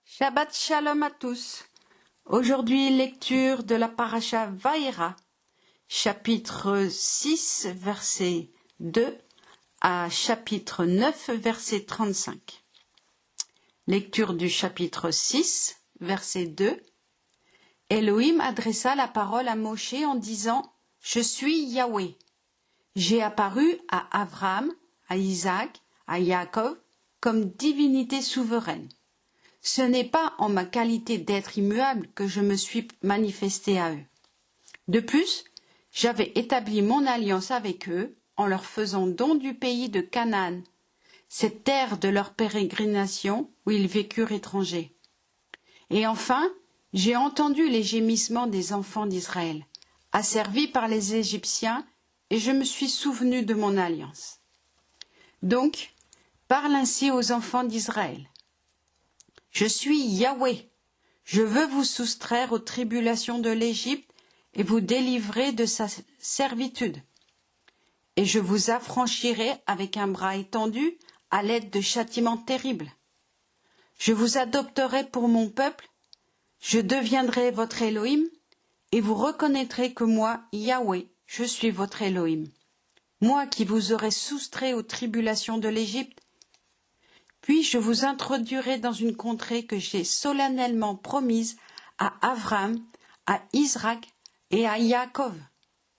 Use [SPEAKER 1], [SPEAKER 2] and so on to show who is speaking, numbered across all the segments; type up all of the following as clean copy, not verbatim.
[SPEAKER 1] Shabbat Shalom à tous. Aujourd'hui, lecture de la Parasha Vaïra, chapitre 6, verset 2 à chapitre 9, verset 35. Lecture du chapitre 6, verset 2. Elohim adressa la parole à Moshe en disant « Je suis Yahweh. J'ai apparu à Abraham, à Isaac, à Yaakov comme divinité souveraine. Ce n'est pas en ma qualité d'être immuable que je me suis manifesté à eux. De plus, j'avais établi mon alliance avec eux en leur faisant don du pays de Canaan, cette terre de leur pérégrination où ils vécurent étrangers. Et enfin, j'ai entendu les gémissements des enfants d'Israël, asservis par les Égyptiens, et je me suis souvenu de mon alliance. Donc, parle ainsi aux enfants d'Israël. Je suis Yahweh. Je veux vous soustraire aux tribulations de l'Égypte et vous délivrer de sa servitude. Et je vous affranchirai avec un bras étendu à l'aide de châtiments terribles. Je vous adopterai pour mon peuple, je deviendrai votre Elohim, et vous reconnaîtrez que moi, Yahweh, je suis votre Elohim. Moi qui vous aurai soustrait aux tribulations de l'Égypte. Puis je vous introduirai dans une contrée que j'ai solennellement promise à Abraham, à Isaac et à Yaakov.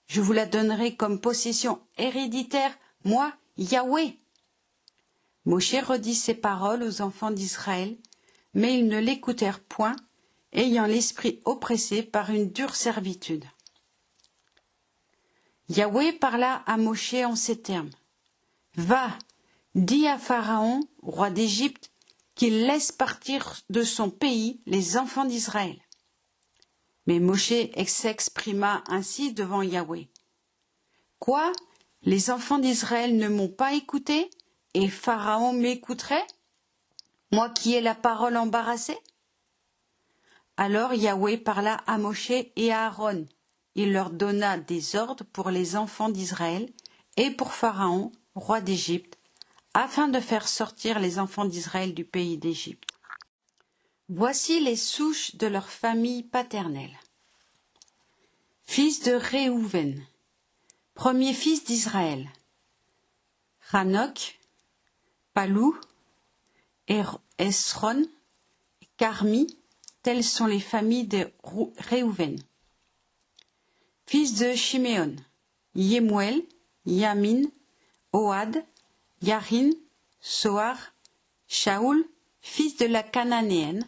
[SPEAKER 1] Je vous la donnerai comme possession héréditaire, moi, Yahweh. Moshe redit ces paroles aux enfants d'Israël, mais ils ne l'écoutèrent point, ayant l'esprit oppressé par une dure servitude. Yahweh parla à Moshe en ces termes. « Va, dis à Pharaon, roi d'Égypte, qu'il laisse partir de son pays les enfants d'Israël. » Mais Moshe s'exprima ainsi devant Yahweh. « Quoi? Les enfants d'Israël ne m'ont pas écouté, et Pharaon m'écouterait, moi qui ai la parole embarrassée ?» Alors Yahweh parla à Moshe et à Aaron. Il leur donna des ordres pour les enfants d'Israël et pour Pharaon, roi d'Égypte, afin de faire sortir les enfants d'Israël du pays d'Égypte. Voici les souches de leur famille paternelle. Fils de Réhouven, premier fils d'Israël. Hanok, Palou, Esron, Carmi, telles sont les familles de Réhouven. Fils de Shiméon, Yemuel, Yamin, Ohad, Yarin, Soar, Shaoul, fils de la Cananéenne,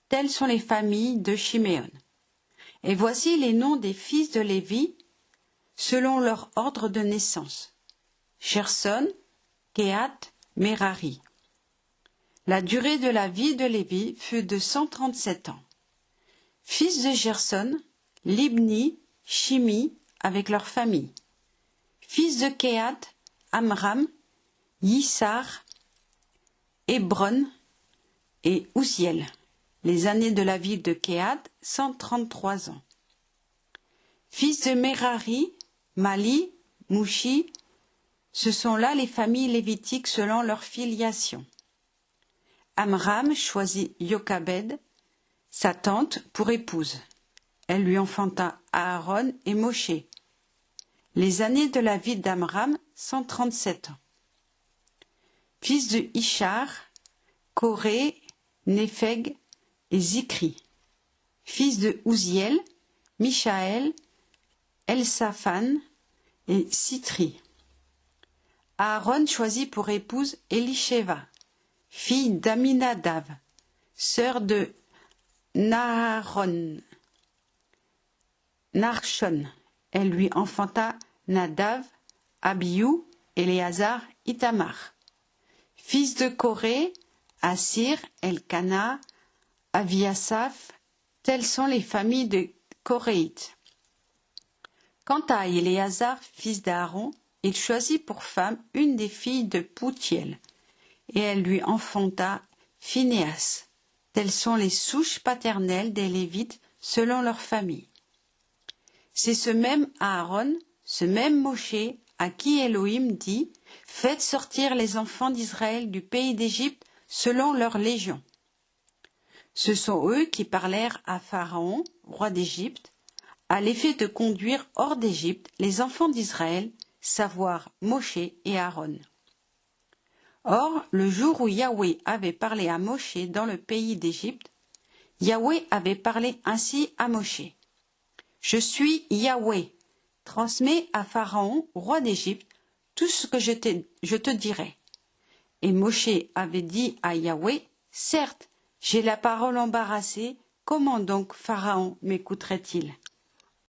[SPEAKER 1] telles sont les familles de Shiméon. Et voici les noms des fils de Lévi, selon leur ordre de naissance. Gerson, Kehat, Merari. La durée de la vie de Lévi fut de 137 ans. Fils de Gerson, Libni, Shimi, avec leur famille. Fils de Kehat, Amram, Yissar, Hébron et Ouziel. Les années de la vie de Kehat, 133 ans. Fils de Merari, Mali, Mouchi, ce sont là les familles lévitiques selon leur filiation. Amram choisit Yokabed, sa tante, pour épouse. Elle lui enfanta Aaron et Moshe. Les années de la vie d'Amram, 137 ans. Fils de Ishar, Coré, Népheg et Zikri. Fils de Ouziel, Michaël, Elsaphan et Sitri. Aaron choisit pour épouse Elisheva, fille d'Aminadav, sœur de Narshon. Elle lui enfanta Nadav, Abihu, Éléazar, Itamar. Fils de Coré, Assir, Elkana, Aviasaph, telles sont les familles de Coréites. Quant à Éléazar, fils d'Aaron, il choisit pour femme une des filles de Poutiel, et elle lui enfanta Phinéas. Telles sont les souches paternelles des Lévites selon leur famille. C'est ce même Aaron, ce même Moshe, à qui Elohim dit « Faites sortir les enfants d'Israël du pays d'Égypte selon leur légion. » Ce sont eux qui parlèrent à Pharaon, roi d'Égypte, à l'effet de conduire hors d'Égypte les enfants d'Israël, savoir Moshe et Aaron. Or, le jour où Yahweh avait parlé à Moshe dans le pays d'Égypte, Yahweh avait parlé ainsi à Moshe. « Je suis Yahweh, transmets à Pharaon, roi d'Égypte, tout ce que je te dirai. » Et Moshe avait dit à Yahweh, « Certes, j'ai la parole embarrassée, comment donc Pharaon m'écouterait-il »